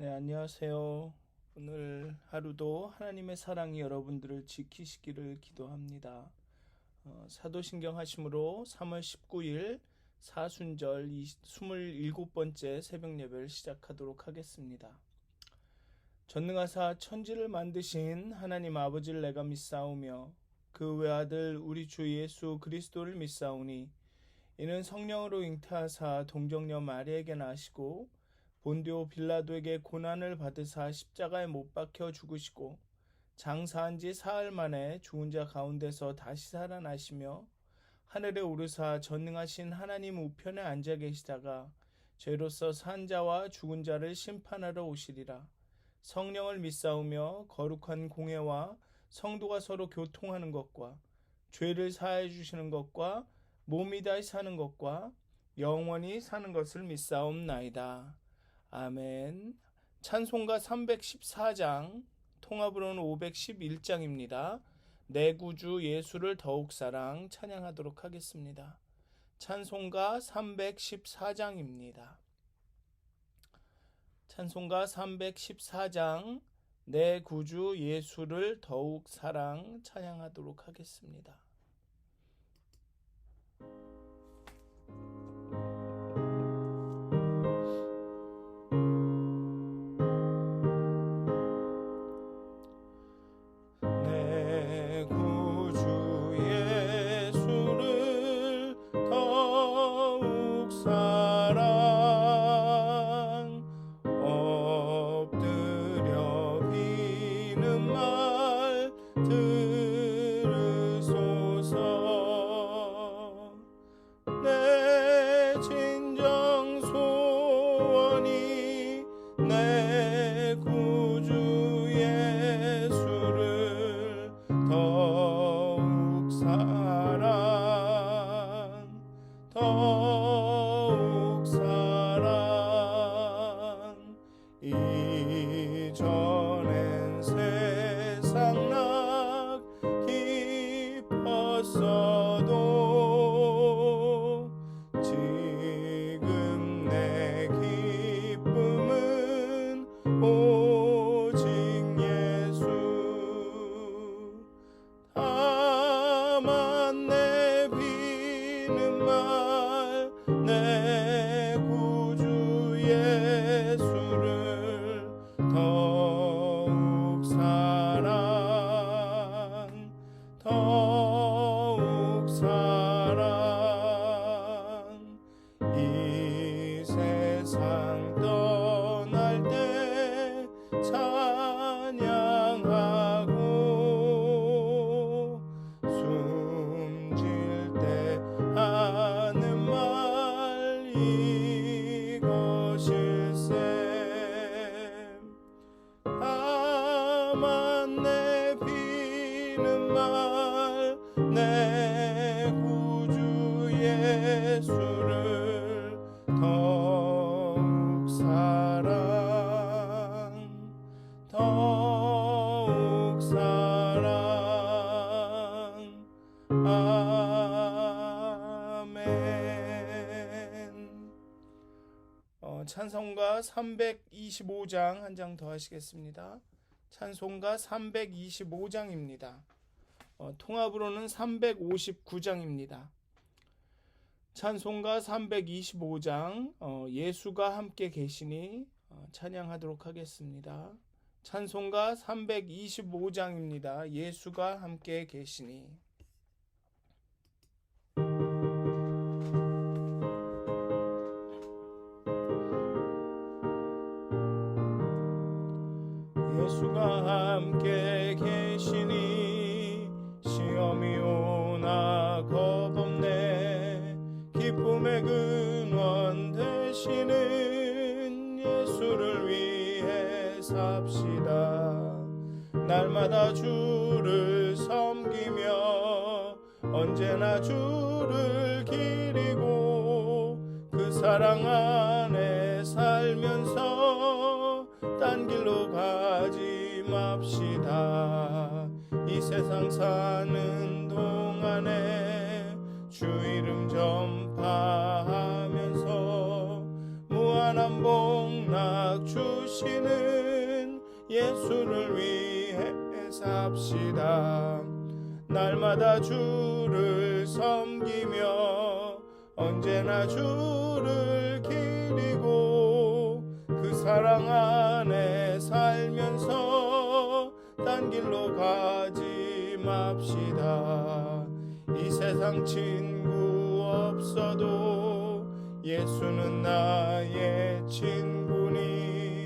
네, 안녕하세요. 오늘 하루도 하나님의 사랑이 여러분들을 지키시기를 기도합니다. 사도신경 하심으로 3월 19일 사순절 27번째 새벽 예배를 시작하도록 하겠습니다. 전능하사 천지를 만드신 하나님 아버지를 내가 믿사오며 그 외아들 우리 주 예수 그리스도를 믿사오니 이는 성령으로 잉태하사 동정녀 마리에게 나시고 본디오 빌라도에게 고난을 받으사 십자가에 못 박혀 죽으시고 장사한 지 사흘 만에 죽은 자 가운데서 다시 살아나시며 하늘에 오르사 전능하신 하나님 우편에 앉아 계시다가 죄로서 산 자와 죽은 자를 심판하러 오시리라. 성령을 믿사오며 거룩한 공회와 성도가 서로 교통하는 것과 죄를 사하여 주시는 것과 몸이 다시 사는 것과 영원히 사는 것을 믿사옵나이다. 아멘. 찬송가 314장, 통합으로는 511장입니다. 내 구주 예수를 더욱 사랑 찬양하도록 하겠습니다. 찬송가 314장입니다. 찬송가 314장, 내 구주 예수를 더욱 사랑 찬양하도록 하겠습니다. 내 구주 예수를 더욱 사랑 엎드려 비는 말 들으소서. 내 진정 소원이 내 구주 예수를 더욱 사랑 더욱 사랑. 이전엔 세상 낙 깊었어도 지금 내 기쁨은 오직 예수. 다만 내비는 말 내 구주 예수를 더욱 사랑 더욱 사랑. 이 세상 떠날 때 찬양하고 숨질 때 하는 말 이것일세. 다만 내비는 말 내 구주 예수를 더욱 사랑 더욱 사랑. 아멘. 찬송가 325장 한 장 더 하시겠습니다. 찬송가 325장입니다. 통합으로는 359장입니다. 찬송가 325장 예수가 함께 계시니 찬양하도록 하겠습니다. 찬송가 325장입니다. 예수가 함께 계시니. 예수가 함께 계시니 시험이 오나 겁없네. 기쁨의 근원 되시는 예수를 위해 삽시다. 날마다 주를 섬기며 언제나 주를 기리고 그 사랑 안에 살면서 딴 길로 가지 맙시다. 이 세상 사는 동안에 주 이름 전파하면서 무한한 복락 주시 삽시는 예수를 위해 삽시다. 날마다 주를 섬기며 언제나 주를 기리고 그 사랑 안에 살면서 딴 길로 가지 맙시다. 이 세상 친구 없어도 예수는 나의 친구니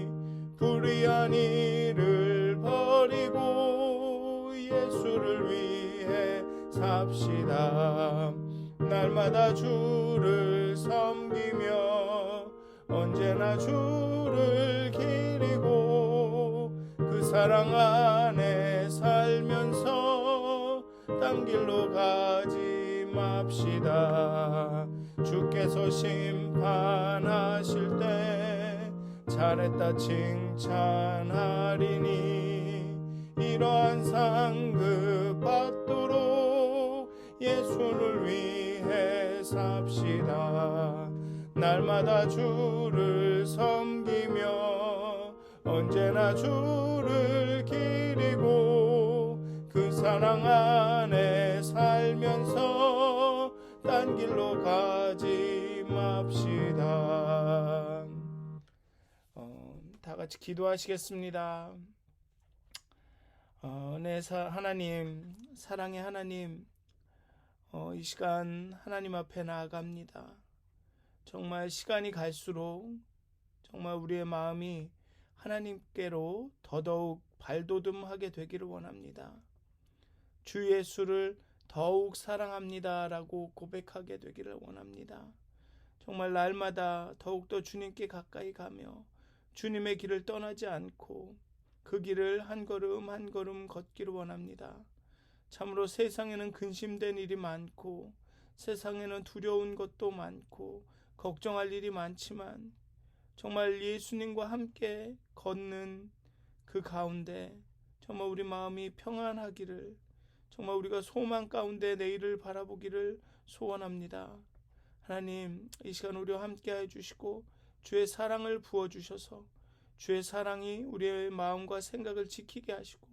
불의한 일을 버리고 예수를 위해 삽시다. 날마다 주를 섬기며 언제나 주를 기리고 그 사랑 안에 살면서 딴 길로 가지 맙시다. 주께서 심판하실 때 잘했다 칭찬하리니 이러한 상급 받도록 예수를 위해 삽시다. 날마다 주를 섬기며 언제나 주를 기리고 그 사랑 안에 살면서 딴 길로 가지 맙시다. 다 같이 기도하시겠습니다. 하나님, 사랑의 하나님, 이 시간 하나님 앞에 나아갑니다. 정말 시간이 갈수록 정말 우리의 마음이 하나님께로 더더욱 발돋움하게 되기를 원합니다. 주 예수를 더욱 사랑합니다 라고 고백하게 되기를 원합니다. 정말 날마다 더욱더 주님께 가까이 가며 주님의 길을 떠나지 않고 그 길을 한 걸음 한 걸음 걷기를 원합니다. 참으로 세상에는 근심된 일이 많고 세상에는 두려운 것도 많고 걱정할 일이 많지만 정말 예수님과 함께 걷는 그 가운데 정말 우리 마음이 평안하기를, 정말 우리가 소망 가운데 내일을 바라보기를 소원합니다. 하나님, 이 시간 우리와 함께 해주시고 주의 사랑을 부어주셔서 주의 사랑이 우리의 마음과 생각을 지키게 하시고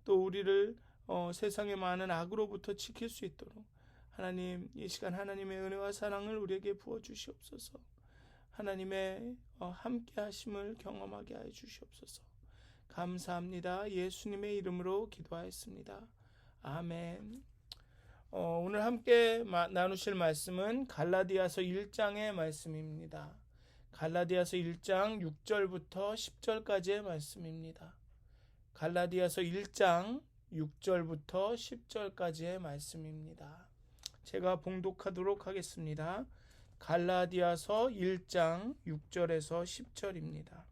또 우리를 세상의 많은 악으로부터 지킬 수 있도록 하나님, 이 시간 하나님의 은혜와 사랑을 우리에게 부어주시옵소서. 하나님의 함께 하심을 경험하게 해 주시옵소서. 감사합니다. 예수님의 이름으로 기도하였습니다. 아멘. 오늘 함께 나누실 말씀은 갈라디아서 1장의 말씀입니다. 갈라디아서 1장 6절부터 10절까지의 말씀입니다. 갈라디아서 1장 6절부터 10절까지의 말씀입니다. 제가 봉독하도록 하겠습니다. 갈라디아서 1장 6절에서 10절입니다.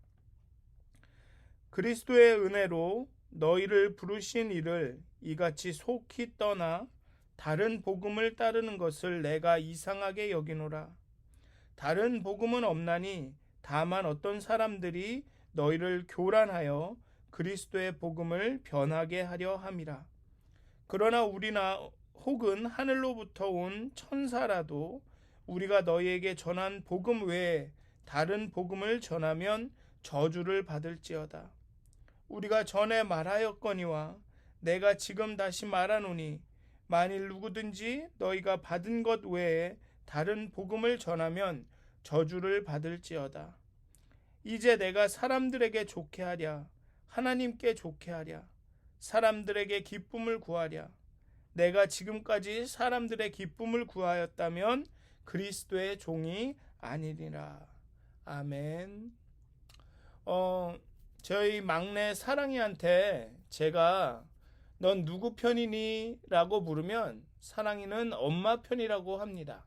그리스도의 은혜로 너희를 부르신 이를 이같이 속히 떠나 다른 복음을 따르는 것을 내가 이상하게 여기노라. 다른 복음은 없나니 다만 어떤 사람들이 너희를 교란하여 그리스도의 복음을 변하게 하려 함이라. 그러나 우리나 혹은 하늘로부터 온 천사라도 우리가 너희에게 전한 복음 외에 다른 복음을 전하면 저주를 받을지어다. 우리가 전에 말하였거니와 내가 지금 다시 말하노니 만일 누구든지 너희가 받은 것 외에 다른 복음을 전하면 저주를 받을지어다. 이제 내가 사람들에게 좋게 하랴, 하나님께 좋게 하랴, 사람들에게 기쁨을 구하랴. 내가 지금까지 사람들의 기쁨을 구하였다면 그리스도의 종이 아니리라. 아멘. 저희 막내 사랑이한테 제가 넌 누구 편이니? 라고 물으면 사랑이는 엄마 편이라고 합니다.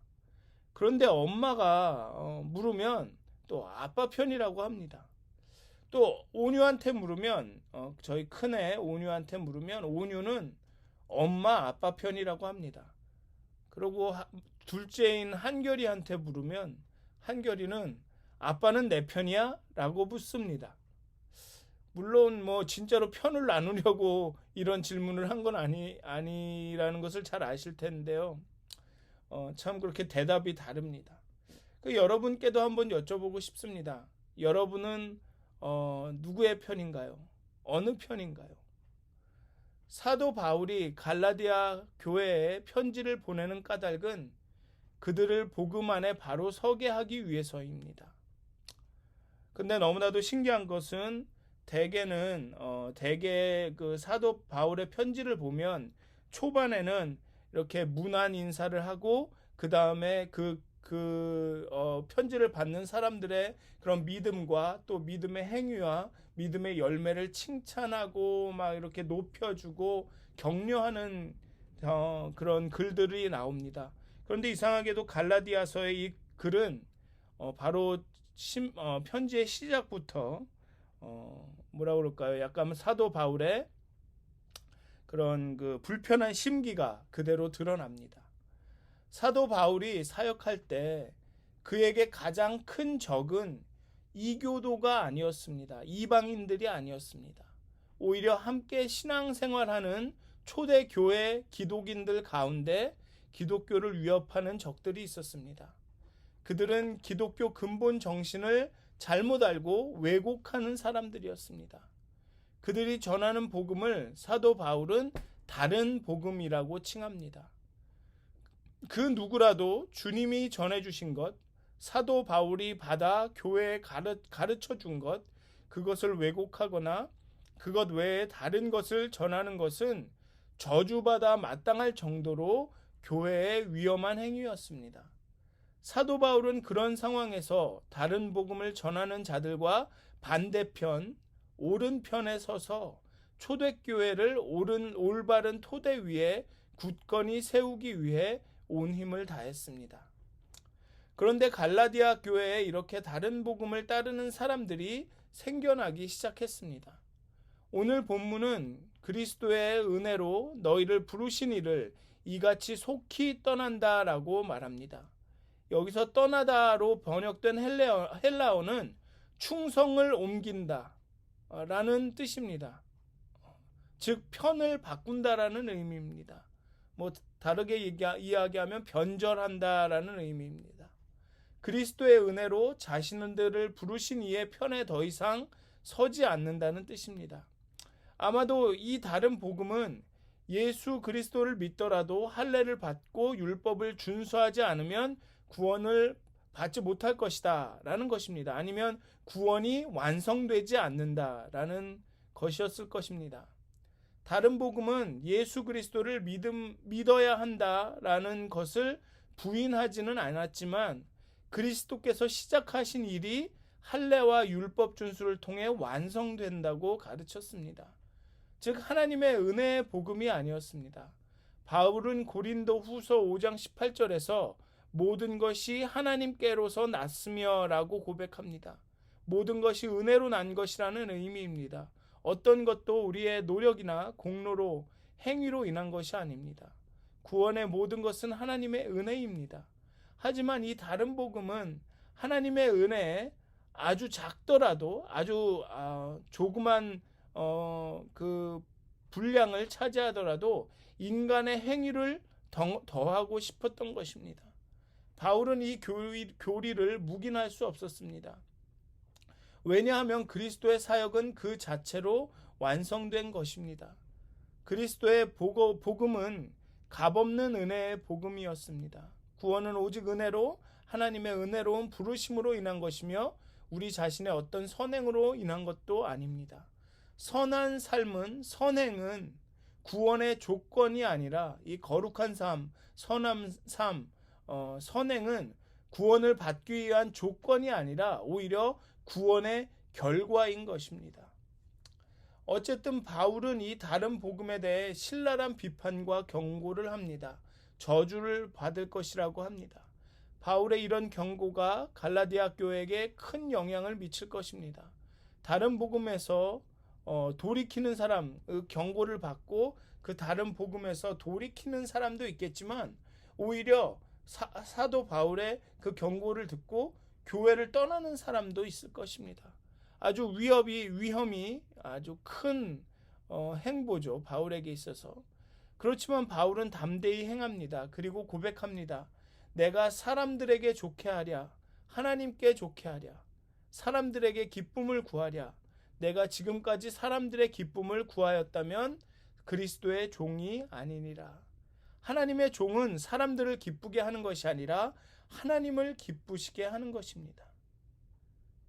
그런데 엄마가 물으면 또 아빠 편이라고 합니다. 또 온유한테 물으면 저희 큰애 온유한테 물으면 온유는 엄마 아빠 편이라고 합니다. 그리고 둘째인 한결이한테 물으면 한결이는 아빠는 내 편이야? 라고 묻습니다. 물론 진짜로 편을 나누려고 이런 질문을 한 건 아니라는 것을 잘 아실 텐데요. 참 그렇게 대답이 다릅니다. 여러분께도 한번 여쭤보고 싶습니다. 여러분은 누구의 편인가요? 어느 편인가요? 사도 바울이 갈라디아 교회에 편지를 보내는 까닭은 그들을 복음 안에 바로 서게 하기 위해서입니다. 근데 너무나도 신기한 것은 대개 그 사도 바울의 편지를 보면 초반에는 이렇게 문안 인사를 하고 그 다음에 편지를 받는 사람들의 그런 믿음과 또 믿음의 행위와 믿음의 열매를 칭찬하고 막 이렇게 높여주고 격려하는 그런 글들이 나옵니다. 그런데 이상하게도 갈라디아서의 이 글은 바로 편지의 시작부터 뭐라 그럴까요? 약간 사도 바울의 그런 그 불편한 심기가 그대로 드러납니다. 사도 바울이 사역할 때 그에게 가장 큰 적은 이교도가 아니었습니다. 이방인들이 아니었습니다. 오히려 함께 신앙생활하는 초대교회 기독인들 가운데 기독교를 위협하는 적들이 있었습니다. 그들은 기독교 근본 정신을 잘못 알고 왜곡하는 사람들이었습니다. 그들이 전하는 복음을 사도 바울은 다른 복음이라고 칭합니다. 그 누구라도 주님이 전해주신 것, 사도 바울이 받아 교회에 가르쳐 준 것, 그것을 왜곡하거나 그것 외에 다른 것을 전하는 것은 저주받아 마땅할 정도로 교회의 위험한 행위였습니다. 사도 바울은 그런 상황에서 다른 복음을 전하는 자들과 반대편, 오른편에 서서 초대교회를 올바른 토대 위에 굳건히 세우기 위해 온 힘을 다했습니다. 그런데 갈라디아 교회에 이렇게 다른 복음을 따르는 사람들이 생겨나기 시작했습니다. 오늘 본문은 그리스도의 은혜로 너희를 부르신 이를 이같이 속히 떠난다라고 말합니다. 여기서 떠나다로 번역된 헬라어는 충성을 옮긴다 라는 뜻입니다. 즉 편을 바꾼다라는 의미입니다. 다르게 이야기하면 변절한다라는 의미입니다. 그리스도의 은혜로 자신들을 부르신 이의 편에 더 이상 서지 않는다는 뜻입니다. 아마도 이 다른 복음은 예수 그리스도를 믿더라도 할례를 받고 율법을 준수하지 않으면 구원을 받지 못할 것이다 라는 것입니다. 아니면 구원이 완성되지 않는다라는 것이었을 것입니다. 다른 복음은 예수 그리스도를 믿어야 한다라는 것을 부인하지는 않았지만 그리스도께서 시작하신 일이 할례와 율법 준수를 통해 완성된다고 가르쳤습니다. 즉 하나님의 은혜의 복음이 아니었습니다. 바울은 고린도 후서 5장 18절에서 모든 것이 하나님께로서 났으며 라고 고백합니다. 모든 것이 은혜로 난 것이라는 의미입니다. 어떤 것도 우리의 노력이나 공로로 행위로 인한 것이 아닙니다. 구원의 모든 것은 하나님의 은혜입니다. 하지만 이 다른 복음은 하나님의 은혜에 아주 작더라도 아주 조그만 그 분량을 차지하더라도 인간의 행위를 더하고 싶었던 것입니다. 바울은 이 교리를 묵인할 수 없었습니다. 왜냐하면 그리스도의 사역은 그 자체로 완성된 것입니다. 그리스도의 복음은 값없는 은혜의 복음이었습니다. 구원은 오직 은혜로 하나님의 은혜로운 부르심으로 인한 것이며 우리 자신의 어떤 선행으로 인한 것도 아닙니다. 선한 삶은 선행은 구원의 조건이 아니라 이 거룩한 삶, 선한 삶, 선행은 구원을 받기 위한 조건이 아니라 오히려 구원의 결과인 것입니다. 어쨌든 바울은 이 다른 복음에 대해 신랄한 비판과 경고를 합니다. 저주를 받을 것이라고 합니다. 바울의 이런 경고가 갈라디아 교회에게 큰 영향을 미칠 것입니다. 다른 복음에서 돌이키는 사람, 경고를 받고 그 다른 복음에서 돌이키는 사람도 있겠지만 오히려 사도 바울의 그 경고를 듣고 교회를 떠나는 사람도 있을 것입니다. 아주 위험이 아주 큰 행보죠. 바울에게 있어서. 그렇지만 바울은 담대히 행합니다. 그리고 고백합니다. 내가 사람들에게 좋게 하랴, 하나님께 좋게 하랴. 사람들에게 기쁨을 구하랴. 내가 지금까지 사람들의 기쁨을 구하였다면 그리스도의 종이 아니니라. 하나님의 종은 사람들을 기쁘게 하는 것이 아니라 하나님을 기쁘시게 하는 것입니다.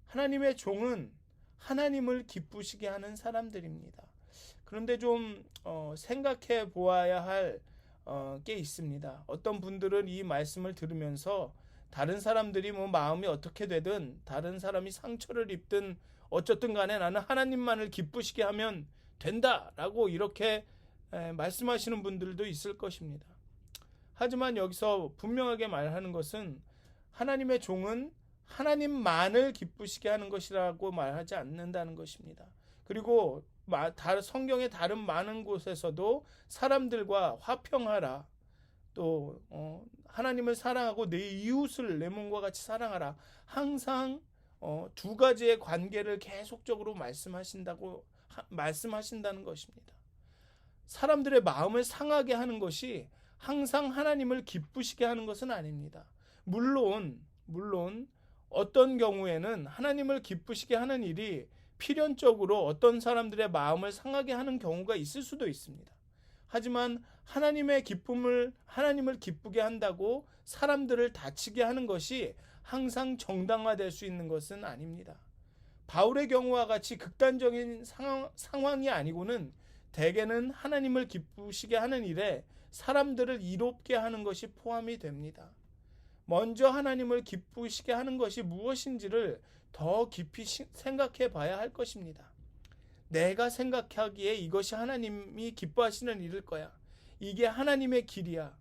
하나님의 종은 하나님을 기쁘시게 하는 사람들입니다. 그런데 좀 생각해 보아야 할 게 있습니다. 어떤 분들은 이 말씀을 들으면서 다른 사람들이 뭐 마음이 어떻게 되든 다른 사람이 상처를 입든 어쨌든 간에 나는 하나님만을 기쁘시게 하면 된다라고 이렇게 말씀하시는 분들도 있을 것입니다. 하지만 여기서 분명하게 말하는 것은 하나님의 종은 하나님만을 기쁘시게 하는 것이라고 말하지 않는다는 것입니다. 그리고 성경의 다른 많은 곳에서도 사람들과 화평하라, 또 하나님을 사랑하고 내 이웃을 내 몸과 같이 사랑하라, 항상 두 가지의 관계를 계속적으로 말씀하신다는 것입니다. 사람들의 마음을 상하게 하는 것이 항상 하나님을 기쁘시게 하는 것은 아닙니다. 물론 어떤 경우에는 하나님을 기쁘시게 하는 일이 필연적으로 어떤 사람들의 마음을 상하게 하는 경우가 있을 수도 있습니다. 하지만 하나님을 기쁘게 한다고 사람들을 다치게 하는 것이 항상 정당화될 수 있는 것은 아닙니다. 바울의 경우와 같이 극단적인 상황이 아니고는 대개는 하나님을 기쁘시게 하는 일에 사람들을 이롭게 하는 것이 포함이 됩니다. 먼저 하나님을 기쁘시게 하는 것이 무엇인지를 더 깊이 생각해 봐야 할 것입니다. 내가 생각하기에 이것이 하나님이 기뻐하시는 일일 거야, 이게 하나님의 길이야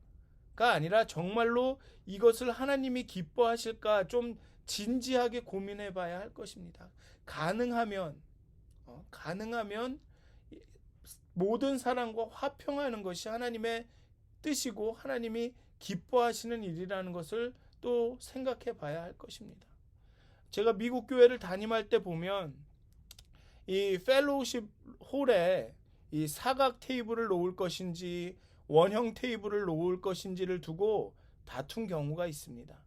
가 아니라 정말로 이것을 하나님이 기뻐하실까 좀 진지하게 고민해 봐야 할 것입니다. 가능하면 모든 사람과 화평하는 것이 하나님의 뜻이고 하나님이 기뻐하시는 일이라는 것을 또 생각해 봐야 할 것입니다. 제가 미국 교회를 담임할 때 보면 이 펠로우십 홀에 이 사각 테이블을 놓을 것인지 원형 테이블을 놓을 것인지를 두고 다툰 경우가 있습니다.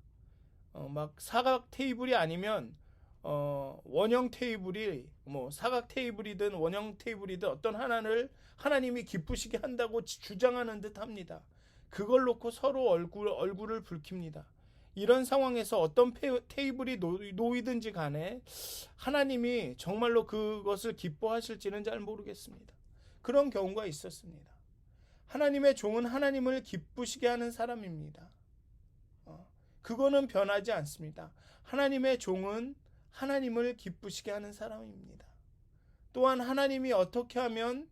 막 사각 테이블이 아니면 원형 테이블이 뭐 사각 테이블이든 원형 테이블이든 어떤 하나를 하나님이 기쁘시게 한다고 주장하는 듯 합니다. 그걸 놓고 서로 얼굴을 붉힙니다. 이런 상황에서 어떤 테이블이 놓이든지 간에 하나님이 정말로 그것을 기뻐하실지는 잘 모르겠습니다. 그런 경우가 있었습니다. 하나님의 종은 하나님을 기쁘시게 하는 사람입니다. 그거는 변하지 않습니다. 하나님의 종은 하나님을 기쁘시게 하는 사람입니다. 또한 하나님이 어떻게 하면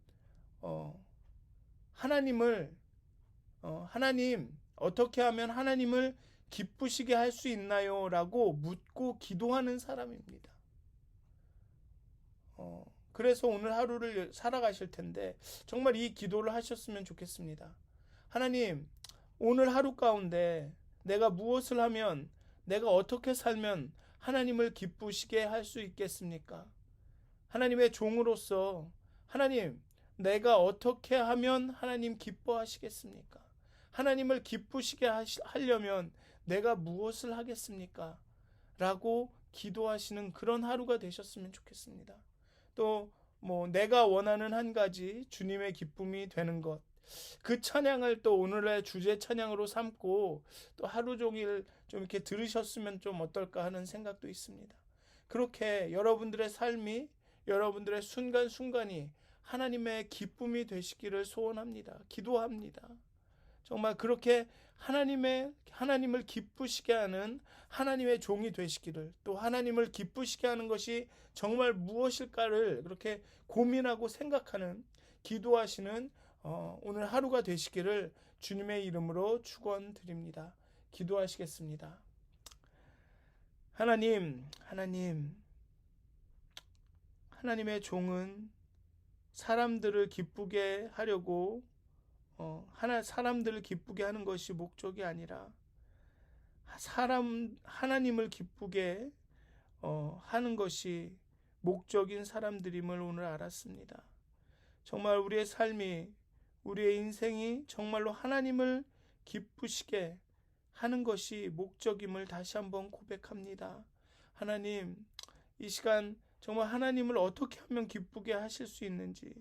하나님 어떻게 하면 하나님을 기쁘시게 할 수 있나요? 라고 묻고 기도하는 사람입니다. 그래서 오늘 하루를 살아가실 텐데 정말 이 기도를 하셨으면 좋겠습니다. 하나님, 오늘 하루 가운데 내가 무엇을 하면, 내가 어떻게 살면 하나님을 기쁘시게 할 수 있겠습니까? 하나님의 종으로서 하나님, 내가 어떻게 하면 하나님 기뻐하시겠습니까? 하나님을 기쁘시게 하려면 내가 무엇을 하겠습니까? 라고 기도하시는 그런 하루가 되셨으면 좋겠습니다. 또 내가 원하는 한 가지 주님의 기쁨이 되는 것, 그 찬양을 또 오늘의 주제 찬양으로 삼고 또 하루 종일 좀 이렇게 들으셨으면 좀 어떨까 하는 생각도 있습니다. 그렇게 여러분들의 삶이, 여러분들의 순간순간이 하나님의 기쁨이 되시기를 소원합니다. 기도합니다. 정말 그렇게 하나님을 기쁘시게 하는 하나님의 종이 되시기를, 또 하나님을 기쁘시게 하는 것이 정말 무엇일까를 그렇게 고민하고 생각하는, 기도하시는 오늘 하루가 되시기를 주님의 이름으로 축원드립니다. 기도하시겠습니다. 하나님의 종은 사람들을 기쁘게 하려고 사람들을 기쁘게 하는 것이 목적이 아니라 하나님을 기쁘게 하는 것이 목적인 사람들임을 오늘 알았습니다. 정말 우리의 삶이, 우리의 인생이 정말로 하나님을 기쁘시게 하는 것이 목적임을 다시 한번 고백합니다. 하나님, 이 시간 정말 하나님을 어떻게 하면 기쁘게 하실 수 있는지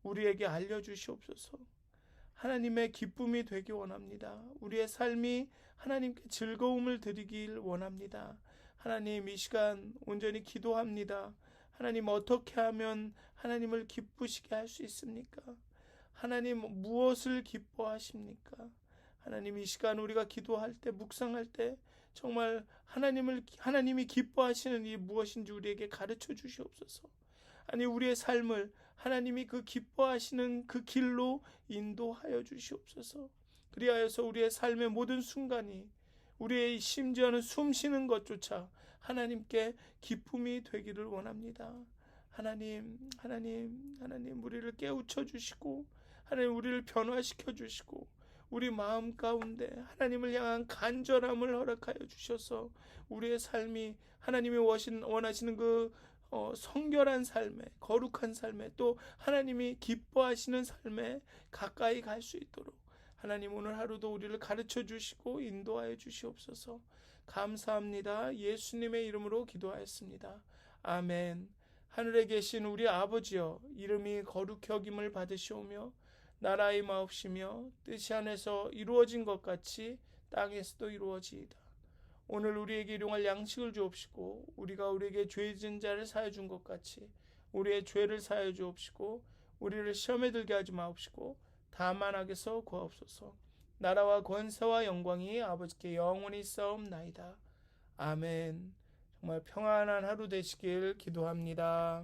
우리에게 알려주시옵소서. 하나님의 기쁨이 되기 원합니다. 우리의 삶이 하나님께 즐거움을 드리길 원합니다. 하나님, 이 시간 온전히 기도합니다. 하나님, 어떻게 하면 하나님을 기쁘시게 할 수 있습니까? 하나님, 무엇을 기뻐하십니까? 하나님, 이 시간 우리가 기도할 때, 묵상할 때 정말 하나님이 기뻐하시는 이 무엇인지 우리에게 가르쳐 주시옵소서. 아니, 우리의 삶을 하나님이 그 기뻐하시는 그 길로 인도하여 주시옵소서. 그리하여서 우리의 삶의 모든 순간이, 우리의 심지어는 숨 쉬는 것조차 하나님께 기쁨이 되기를 원합니다. 하나님, 우리를 깨우쳐 주시고, 하나님, 우리를 변화시켜 주시고, 우리 마음 가운데 하나님을 향한 간절함을 허락하여 주셔서 우리의 삶이 하나님이 원하시는 그 성결한 삶에, 거룩한 삶에, 또 하나님이 기뻐하시는 삶에 가까이 갈 수 있도록 하나님, 오늘 하루도 우리를 가르쳐 주시고 인도하여 주시옵소서. 감사합니다. 예수님의 이름으로 기도하였습니다. 아멘. 하늘에 계신 우리 아버지여, 이름이 거룩히 여김을 받으시오며 나라의 마옵시며 뜻이 하늘에서 이루어진 것 같이 땅에서도 이루어지이다. 오늘 우리에게 일용할 양식을 주옵시고, 우리가 우리에게 죄 지은 자를 사하여 준 것 같이 우리의 죄를 사하여 주옵시고, 우리를 시험에 들게 하지 마옵시고 다만 악에서 구하옵소서. 나라와 권세와 영광이 아버지께 영원히 있사옵나이다. 아멘. 정말 평안한 하루 되시길 기도합니다.